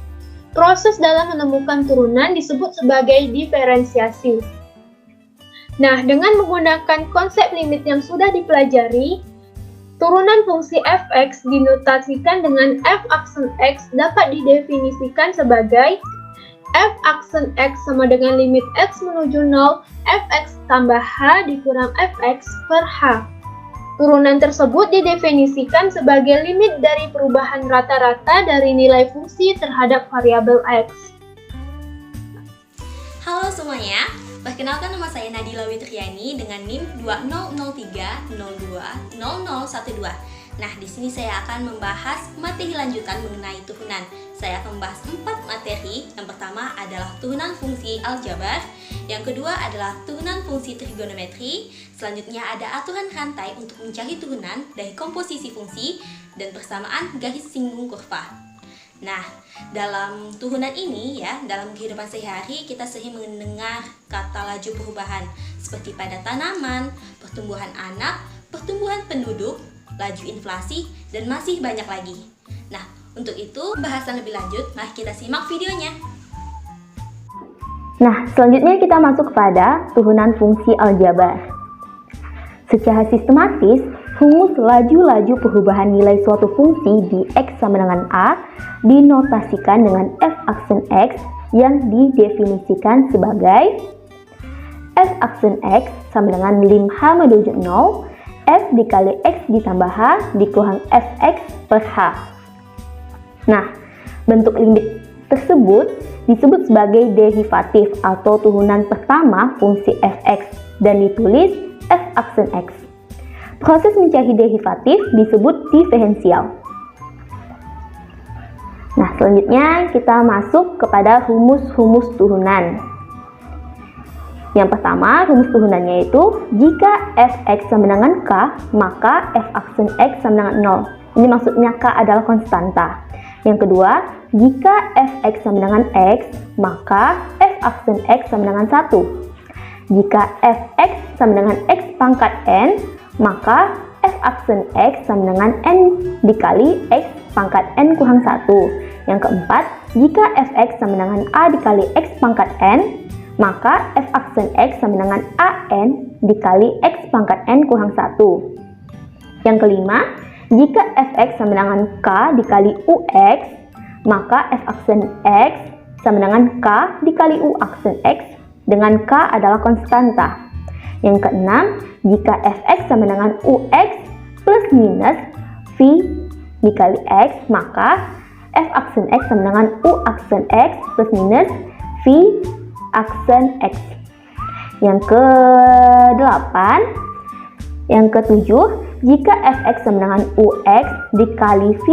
Proses dalam menemukan turunan disebut sebagai diferensiasi. Nah, dengan menggunakan konsep limit yang sudah dipelajari, turunan fungsi f(x) dinotasikan dengan f aksen x dapat didefinisikan sebagai f aksen x sama dengan limit x menuju 0, fx tambah h dikurang fx per h. Turunan tersebut didefinisikan sebagai limit dari perubahan rata-rata dari nilai fungsi terhadap variabel x. Halo semuanya, perkenalkan nama saya Nadila Witriani dengan NIM 2003020012. Nah, di sini saya akan membahas materi lanjutan mengenai turunan. Saya akan membahas 4 materi. Yang pertama adalah turunan fungsi aljabar, yang kedua adalah turunan fungsi trigonometri, selanjutnya ada aturan rantai untuk mencari turunan dari komposisi fungsi, dan bersamaan garis singgung kurva. Nah, dalam turunan ini ya, dalam kehidupan sehari-hari kita sering mendengar kata laju perubahan seperti pada tanaman, pertumbuhan anak, pertumbuhan penduduk, laju inflasi, dan masih banyak lagi. Nah, untuk itu pembahasan lebih lanjut, mari kita simak videonya. Nah, selanjutnya kita masuk kepada turunan fungsi aljabar. Secara sistematis, rumus laju-laju perubahan nilai suatu fungsi di X sama dengan A dinotasikan dengan f aksen X yang didefinisikan sebagai f aksen X sama dengan lim H menuju 0, f dikali X ditambah H dikurang fx per H. Nah, bentuk limit tersebut disebut sebagai derivatif atau turunan pertama fungsi fx dan ditulis f aksen X. Proses mencari derivatif disebut diferensial. Nah, selanjutnya kita masuk kepada rumus-rumus turunan. Yang pertama, rumus turunannya itu jika fx sama dengan k, maka f aksen X sama dengan 0. Ini maksudnya k adalah konstanta. Yang kedua, jika fx sama dengan x, maka f aksen X sama dengan 1. Jika fx sama dengan x pangkat n, maka f aksen X sama dengan n dikali x pangkat n kurang 1. Yang keempat, jika fx sama dengan a dikali x pangkat n, maka f aksen X sama dengan an dikali x pangkat n kurang 1. Yang kelima, jika fx sama dengan k dikali ux, maka f aksen X sama dengan k dikali u aksen X dengan k adalah konstanta. Yang keenam, jika fx sama dengan ux plus minus v dikali x, maka f aksen X sama dengan u aksen X plus minus v aksen X. Yang ke-8, yang ke-7, jika fx sama dengan ux dikali v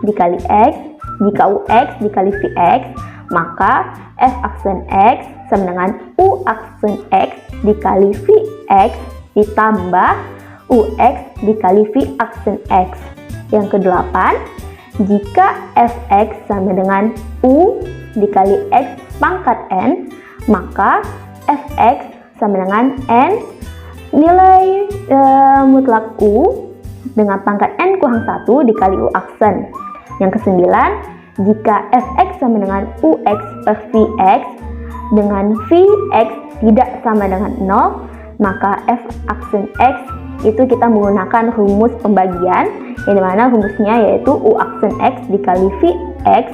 dikali x, jika ux dikali vx, maka f aksen X sama dengan u aksen X dikali vx ditambah ux dikali v aksen X. Yang ke-8, jika fx sama dengan u dikali x pangkat n, maka fx sama dengan n nilai mutlak u dengan pangkat n kurang 1 dikali u aksen. Yang ke-9, jika fx sama dengan ux per vx dengan vx tidak sama dengan 0, maka f aksen X itu kita menggunakan rumus pembagian, yang dimana rumusnya yaitu u aksen X dikali vx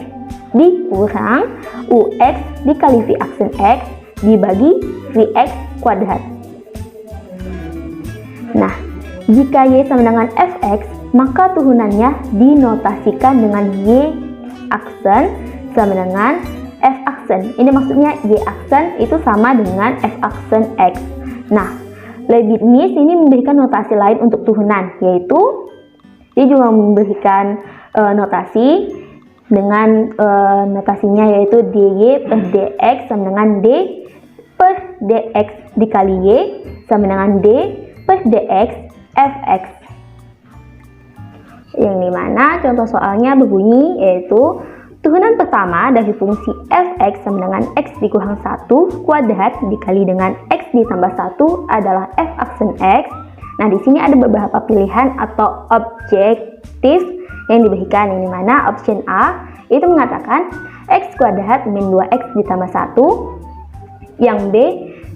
dikurang ux dikali v aksen X dibagi vx kuadrat. Nah, jika y sama dengan fx, maka turunannya dinotasikan dengan y aksen sama dengan f aksen. Ini maksudnya y aksen itu sama dengan f aksen X. Nah, Leibniz ini memberikan notasi lain untuk turunan, yaitu dia juga memberikan notasi dengan notasinya yaitu dy per dx sama dengan d per dx dikali y sama dengan d per dx fx. Yang dimana contoh soalnya berbunyi yaitu turunan pertama dari fungsi fx sama dengan x dikurang 1 kuadrat dikali dengan x ditambah 1 adalah f aksen X. Nah, di sini ada beberapa pilihan atau objektif yang diberikan, yang dimana option A itu mengatakan x kuadrat min 2x ditambah 1, yang B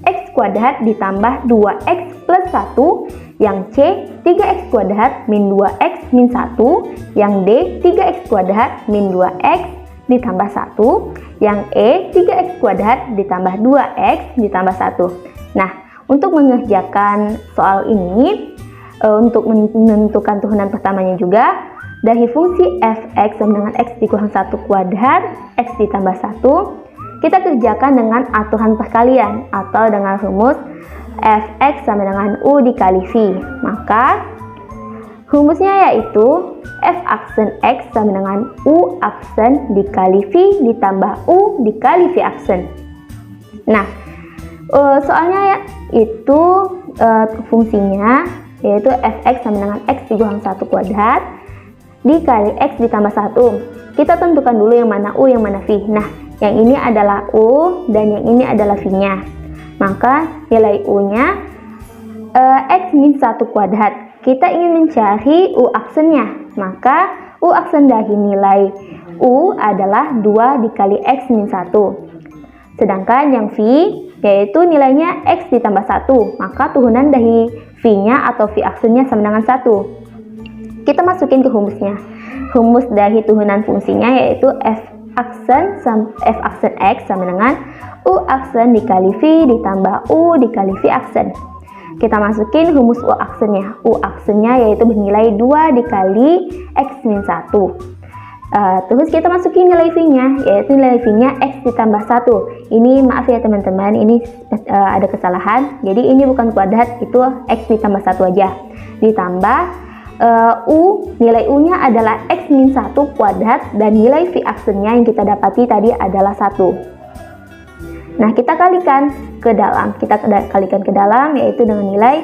x kuadrat ditambah 2x plus 1, yang C 3x kuadrat min 2x min 1, yang D 3x kuadrat min 2x ditambah 1, yang E 3x kuadrat ditambah 2x ditambah 1. Nah, untuk mengerjakan soal ini, untuk menentukan turunan pertamanya juga, dari fungsi fx sama dengan x dikurang 1 kuadrat, x ditambah 1, kita kerjakan dengan aturan perkalian atau dengan rumus fx sama dengan u dikali v. Maka, rumusnya yaitu f aksen x sama dengan u aksen dikali v ditambah u dikali v aksen. Nah, soalnya itu fungsinya yaitu fx sama dengan x dikurang 1 kuadrat dikali x ditambah 1. Kita tentukan dulu yang mana u, yang mana v. Nah, yang ini adalah u dan yang ini adalah v-nya. Maka nilai u-nya x min 1 kuadrat. kita ingin mencari U aksennya, maka U aksen dari nilai U adalah 2 dikali X min 1. Sedangkan yang V yaitu nilainya X ditambah 1, maka turunan dari V-nya atau V aksennya sama dengan 1. Kita masukin ke rumusnya. Rumus dari turunan fungsinya yaitu F aksen X sama dengan U aksen dikali V ditambah U dikali V aksen. Kita masukin rumus U aksennya. U aksennya yaitu bernilai 2 dikali X min 1. Terus kita masukin nilai V-nya, yaitu nilai V-nya X ditambah 1. Ini maaf ya teman-teman, ini ada kesalahan. Jadi ini bukan kuadrat, itu X ditambah 1 aja. Ditambah U, nilai U-nya adalah X min 1 kuadrat, dan nilai V aksennya yang kita dapati tadi adalah 1. Nah, kita kalikan ke dalam, yaitu dengan nilai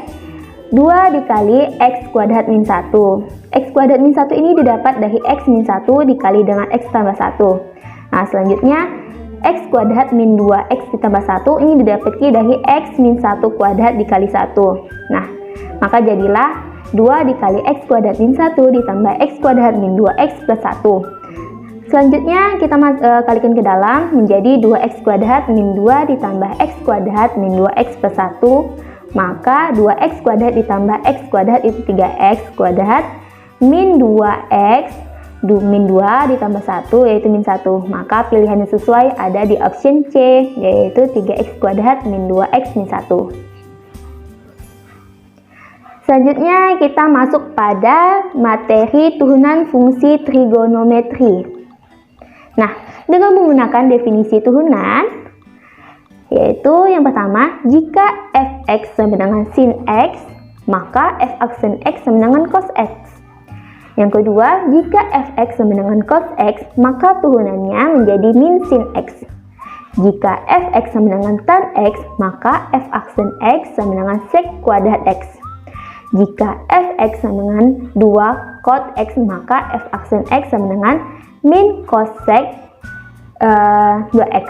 2 dikali X kuadrat min 1. X kuadrat min 1 ini didapat dari X min 1 dikali dengan X tambah 1. Nah, selanjutnya X kuadrat min 2X ditambah 1 ini didapati dari X min 1 kuadrat dikali 1. Nah, maka jadilah 2 dikali X kuadrat min 1 ditambah X kuadrat min 2X plus 1. Selanjutnya kita kalikan ke dalam menjadi 2X kuadrat min 2 ditambah X kuadrat min 2X plus 1. Maka 2X kuadrat ditambah X kuadrat itu 3X kuadrat min 2X min 2 ditambah 1 yaitu min 1. Maka pilihan yang sesuai ada di option C, yaitu 3X kuadrat min 2X min 1. Selanjutnya kita masuk pada materi turunan fungsi trigonometri. Nah, dengan menggunakan definisi turunan, yaitu yang pertama, jika fx sama dengan sin x, maka f aksen x sama dengan cos x. Yang kedua, jika fx sama dengan cos x, maka turunannya menjadi min sin x. Jika fx sama dengan tan x, maka f aksen x sama dengan sec kuadrat x. Jika fx sama dengan 2 cot x, maka f aksen x sama dengan min cosec 2x.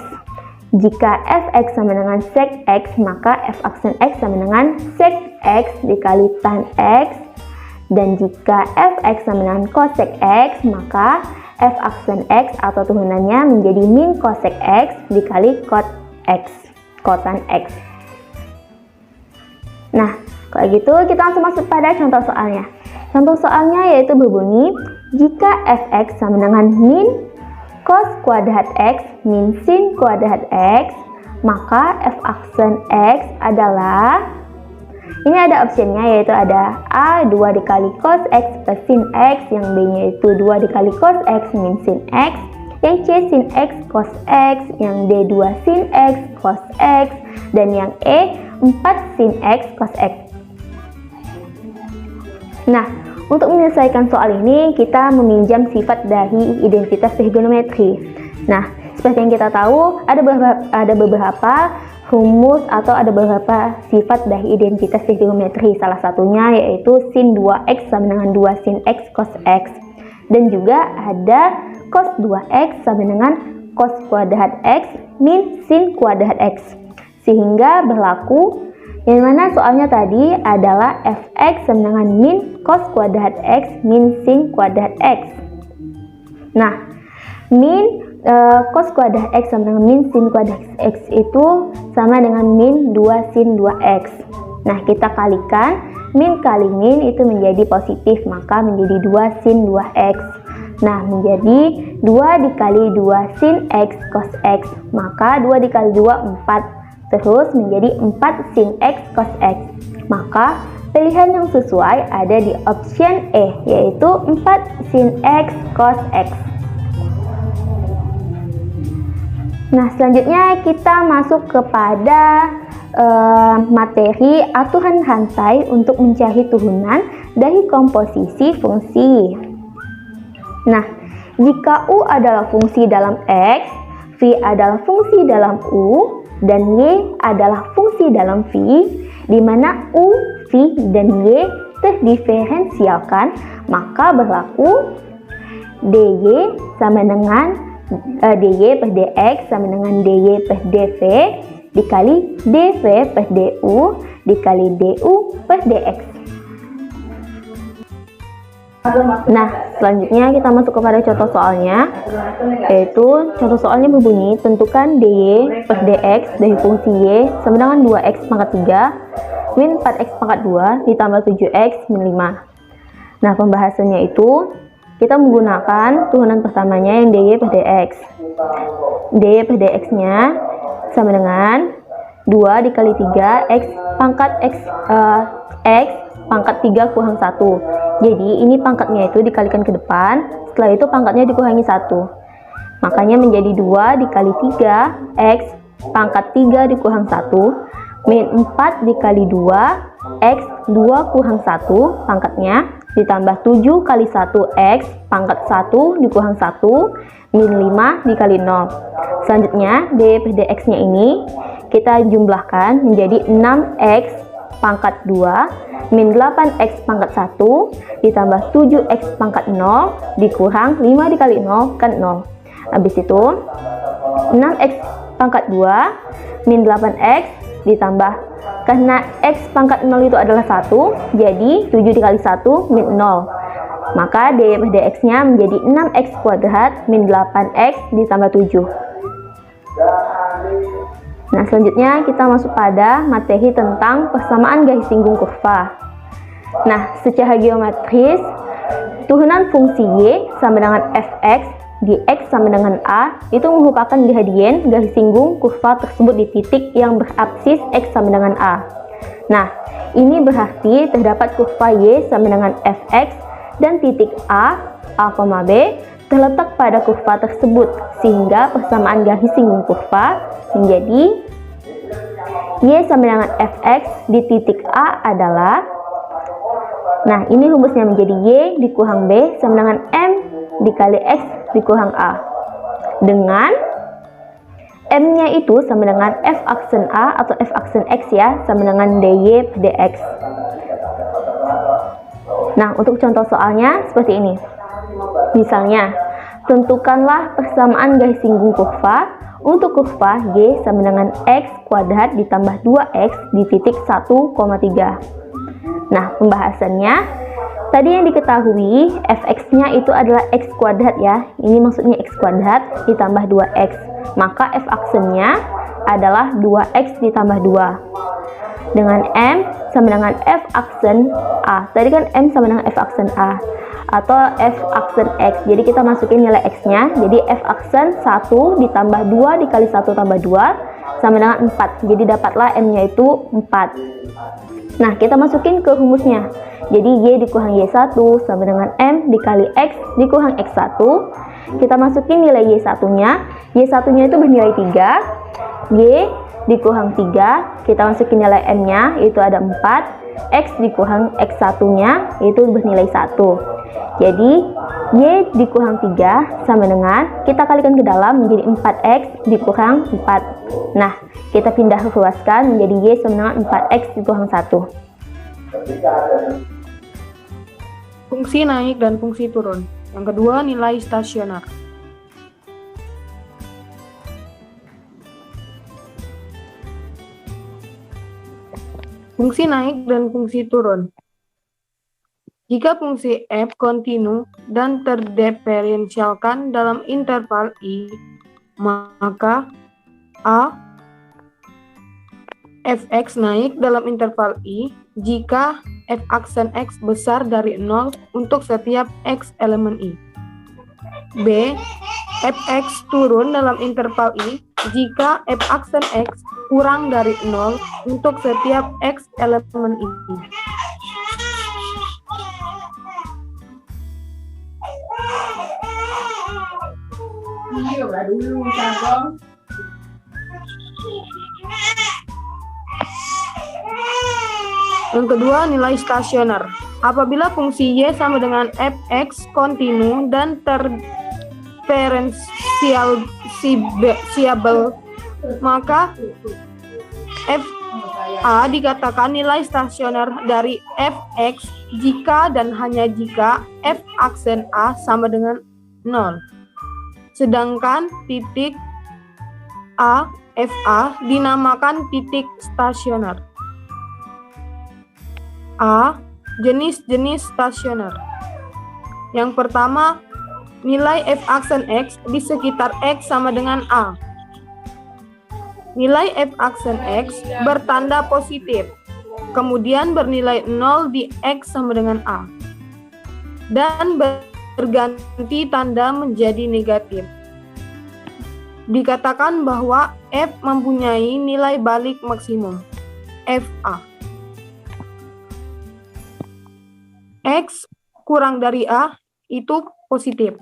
Jika fx sama dengan sec x, maka f aksen x sama dengan sec x dikali tan x. Dan jika fx sama dengan cosec x, maka f aksen x atau turunannya menjadi min cosec x dikali cot x, cotan x. Nah, kalau gitu kita langsung masuk pada contoh soalnya. Contoh soalnya yaitu berbunyi, jika fx sama dengan min cos kuadrat x min sin kuadrat x, maka f aksen x adalah, ini ada optionnya yaitu ada A 2 dikali cos x plus sin x, yang B nya itu 2 dikali cos x min sin x, yang C sin x cos x, yang D 2 sin x cos x, dan yang E 4 sin x cos x. Nah, untuk menyelesaikan soal ini, kita meminjam sifat dari identitas trigonometri. Nah, seperti yang kita tahu, ada beberapa rumus atau ada beberapa sifat dari identitas trigonometri. Salah satunya yaitu sin 2x sama dengan 2 sin x cos x. Dan juga ada cos 2x sama dengan cos kuadrat x min sin kuadrat x. Sehingga berlaku yang mana soalnya tadi adalah fx sama dengan min cos kuadrat x min sin kuadrat x. Nah, min cos kuadrat x sama dengan min sin kuadrat x itu sama dengan min 2 sin 2x. Nah, kita kalikan, min kali min itu menjadi positif, maka menjadi 2 sin 2x. Nah, menjadi 2 dikali 2 sin x cos x, maka 2 dikali 2 4. Terus menjadi 4 sin x cos x. Maka pilihan yang sesuai ada di option E, yaitu 4 sin x cos x. Nah, selanjutnya kita masuk kepada materi aturan rantai untuk mencari turunan dari komposisi fungsi. Nah, jika U adalah fungsi dalam X, V adalah fungsi dalam U, dan Y adalah fungsi dalam V, di mana U, V, dan Y terdiferensialkan, maka berlaku dy sama dengan dy per dx sama dengan dy per dv dikali dv per du dikali du per dx. Nah, selanjutnya kita masuk kepada contoh soalnya, yaitu contoh soalnya berbunyi, tentukan dy per dx dari fungsi y sama dengan 2x pangkat 3 min 4x pangkat 2 ditambah 7x min 5. Nah, pembahasannya itu kita menggunakan turunan pertamanya yang dy per dx. Dy per dx-nya sama dengan 2 dikali 3 x pangkat x pangkat 3 kurang 1. Jadi ini pangkatnya itu dikalikan ke depan, setelah itu pangkatnya dikurangi 1. Makanya menjadi 2 dikali 3 x pangkat 3 dikurang 1 min 4 dikali 2 x 2 kurang 1 pangkatnya ditambah 7 kali 1 x pangkat 1 dikurang 1 min 5 dikali 0. Selanjutnya dy per dx nya ini kita jumlahkan menjadi 6x pangkat 2 min 8x pangkat 1 ditambah 7x pangkat 0 dikurang 5 dikali 0 kan 0. Habis itu 6x pangkat 2 min 8x ditambah, karena x pangkat 0 itu adalah 1, jadi 7 dikali 1 min 0. Maka dy per dx nya menjadi 6x kuadrat min 8x ditambah 7. Nah, selanjutnya kita masuk pada materi tentang persamaan garis singgung kurva. Nah, secara geometris, turunan fungsi y sama dengan fx di x sama dengan a itu merupakan gradien garis singgung kurva tersebut di titik yang berabsis x sama dengan a. Nah, ini berarti terdapat kurva y sama dengan fx dan titik a, b terletak pada kurva tersebut, sehingga persamaan garis singgung kurva menjadi y sama dengan fx di titik a adalah, nah ini rumusnya menjadi y dikurang b sama dengan m dikali x dikurang a, dengan m nya itu sama dengan f aksen a atau f aksen x ya, sama dengan dy per dx. Nah, untuk contoh soalnya seperti ini. Misalnya, tentukanlah persamaan garis singgung kurva untuk kurva y sama dengan x kuadrat ditambah 2x di titik 1,3. Nah, pembahasannya tadi yang diketahui fx-nya itu adalah x kuadrat ya. Ini maksudnya x kuadrat ditambah 2x. Maka f aksennya adalah 2x ditambah 2. Dengan m sama dengan f aksen a. Tadi kan m sama dengan f aksen a atau f aksen x. Jadi kita masukin nilai x-nya. Jadi f aksen 1 ditambah 2 dikali 1 tambah 2 sama dengan 4. Jadi dapatlah m-nya itu 4. Nah, kita masukin ke rumusnya. Jadi y dikurang y1 sama dengan m dikali x dikurang x1. Kita masukin nilai y1-nya. Y1-nya itu bernilai 3. Y dikurang 3, kita masukin nilai m-nya, itu ada 4. X dikurang x1-nya, itu bernilai 1. Jadi, y dikurang 3 sama dengan, kita kalikan ke dalam menjadi 4x dikurang 4. Nah, kita pindah ruaskan menjadi y sama dengan 4x dikurang 1. Fungsi naik dan fungsi turun. Yang kedua, nilai stasioner. Fungsi naik dan fungsi turun. Jika fungsi f kontinu dan terdiferensialkan dalam interval i, maka a fx naik dalam interval i jika f aksen x besar dari 0 untuk setiap x elemen i. B. Fx turun dalam interval i jika f aksen x kurang dari 0 untuk setiap x elemen i. Yang kedua, nilai stasioner. Apabila fungsi y sama dengan fx kontinu dan terdiferensiable, maka f a dikatakan nilai stasioner dari fx jika dan hanya jika f aksen a sama dengan 0. Sedangkan titik a, fa dinamakan titik stasioner. A. Jenis-jenis stasioner. Yang pertama, nilai f aksen X di sekitar X sama dengan A. Nilai f aksen X bertanda positif, kemudian bernilai 0 di X sama dengan A, dan berganti tanda menjadi negatif. Dikatakan bahwa f mempunyai nilai balik maksimum, FA. X kurang dari A itu positif.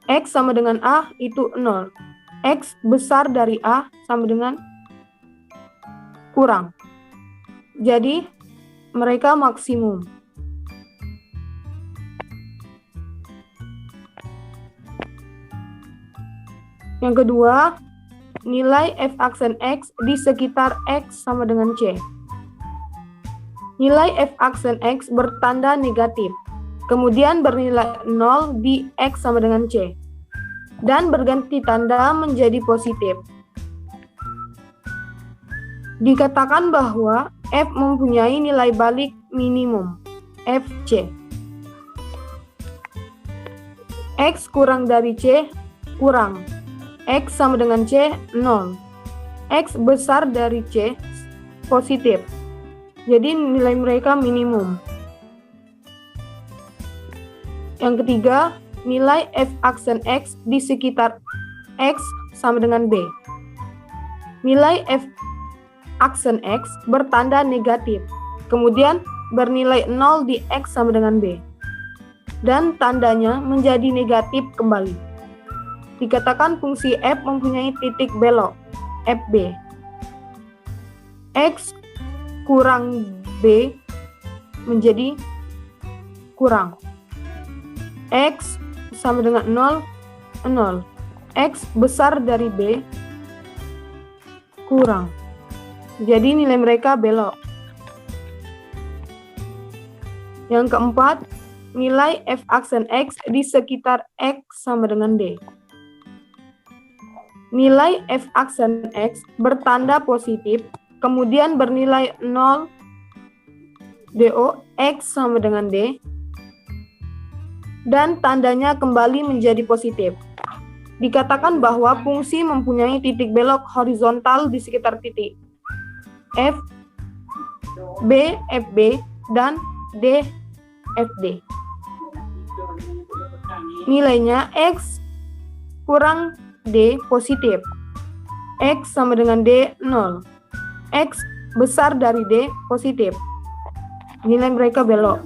X sama dengan A itu 0. X besar dari A sama dengan kurang. Jadi, mereka maksimum. Yang kedua, nilai f aksen X di sekitar X sama dengan C. Nilai f aksen X bertanda negatif, kemudian bernilai 0 di X sama dengan C, dan berganti tanda menjadi positif. Dikatakan bahwa f mempunyai nilai balik minimum, FC. X kurang dari C, kurang. X sama dengan C, 0. X besar dari C, positif. Jadi nilai mereka minimum. Yang ketiga, nilai f aksen X di sekitar X sama dengan B. Nilai f aksen X bertanda negatif, kemudian bernilai 0 di X sama dengan B, dan tandanya menjadi negatif kembali. Dikatakan fungsi f mempunyai titik belok, FB. X kurang B menjadi kurang. X sama dengan 0, 0. X besar dari B, kurang. Jadi nilai mereka belok. Yang keempat, nilai f aksen X di sekitar X sama dengan D. Nilai f aksen X bertanda positif, kemudian bernilai 0 DO X sama dengan D, dan tandanya kembali menjadi positif. Dikatakan bahwa fungsi mempunyai titik belok horizontal di sekitar titik F, B, FB, dan D, FD. Nilainya X kurang D positif. X sama dengan D, 0. X besar dari D, positif. Nilai mereka belok.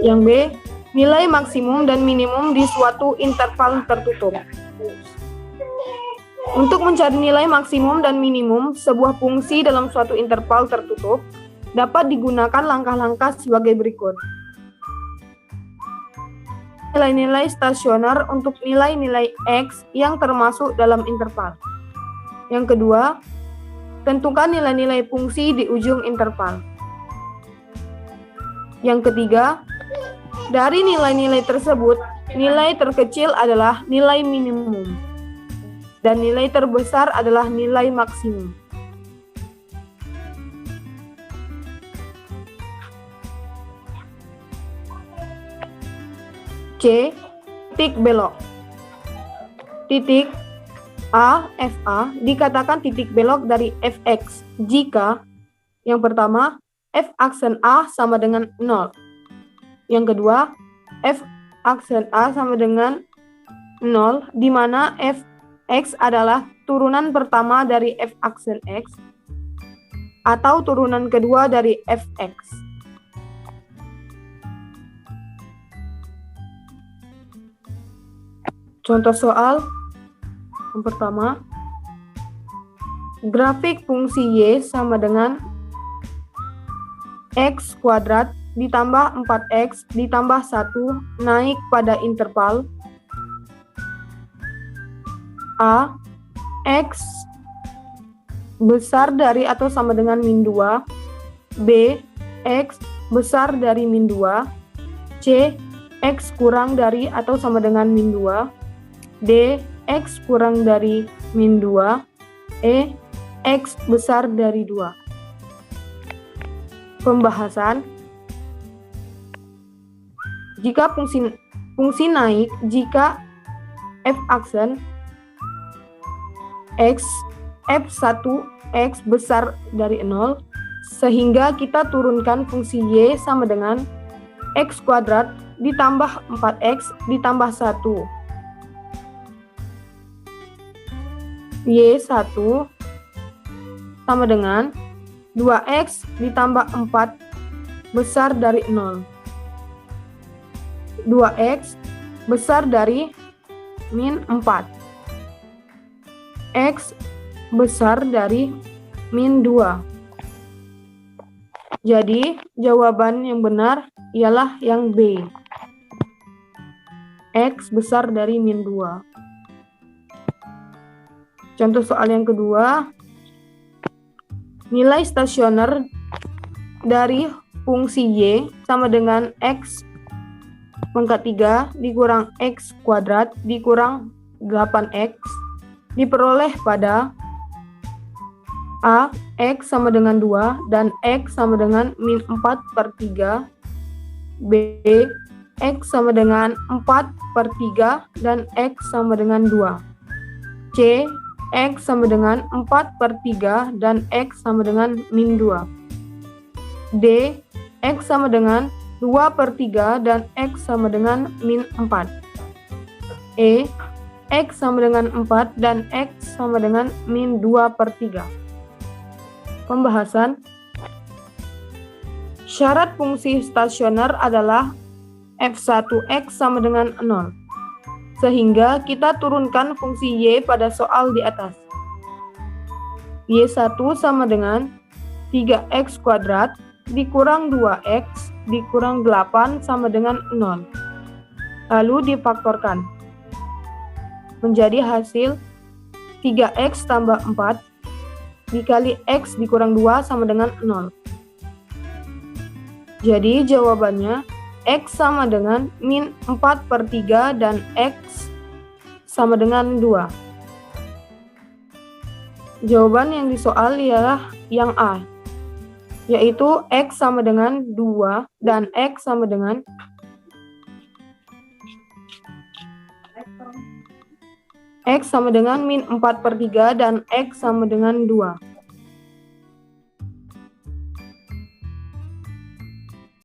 Yang B, nilai maksimum dan minimum di suatu interval tertutup. Untuk mencari nilai maksimum dan minimum sebuah fungsi dalam suatu interval tertutup, dapat digunakan langkah-langkah sebagai berikut. Nilai-nilai stasioner untuk nilai-nilai X yang termasuk dalam interval. Yang kedua, tentukan nilai-nilai fungsi di ujung interval. Yang ketiga, dari nilai-nilai tersebut, nilai terkecil adalah nilai minimum, dan nilai terbesar adalah nilai maksimum. C. Titik belok. Titik A, FA dikatakan titik belok dari Fx jika yang pertama, f aksen A sama dengan 0. Yang kedua, f aksen A sama dengan 0, di mana fx adalah turunan pertama dari f aksen X atau turunan kedua dari fx. Contoh soal yang pertama, grafik fungsi y sama dengan x kuadrat ditambah 4x ditambah 1 naik pada interval A, x besar dari atau sama dengan min 2, B, x besar dari min 2, C, x kurang dari atau sama dengan min 2, D, x kurang dari min 2, E, x besar dari 2. Pembahasan. Jika fungsi naik, jika f(x) f1x besar dari 0, sehingga kita turunkan fungsi y sama dengan x kuadrat ditambah 4x ditambah 1. Y1 sama dengan 2x ditambah 4 besar dari 0. 2x besar dari min 4. X besar dari min 2. Jadi, jawaban yang benar ialah yang B. X besar dari min 2. Contoh soal yang kedua. Nilai stasioner dari fungsi y sama dengan x pangkat 3 dikurang x kuadrat dikurang 8x diperoleh pada A. X sama dengan 2 dan X sama dengan min 4/3. B. X sama dengan 4/3 dan X sama dengan 2. C. X sama dengan 4/3 dan X sama dengan min 2. D. X sama dengan 2/3 dan X sama dengan min 4. E. X sama dengan 4 dan X sama dengan min 2/3. Pembahasan. Syarat fungsi stasioner adalah f1x sama dengan 0. Sehingga kita turunkan fungsi y pada soal di atas. Y1 sama dengan 3x kuadrat dikurang 2x dikurang 8 sama dengan 0. Lalu difaktorkan. Menjadi hasil 3x tambah 4 dikali x dikurang 2 sama dengan 0. Jadi jawabannya X sama dengan min 4/3 dan X sama dengan 2. Jawaban yang disoal ialah yang A, yaitu X sama dengan 2 dan X sama dengan min 4/3 dan X sama dengan 2.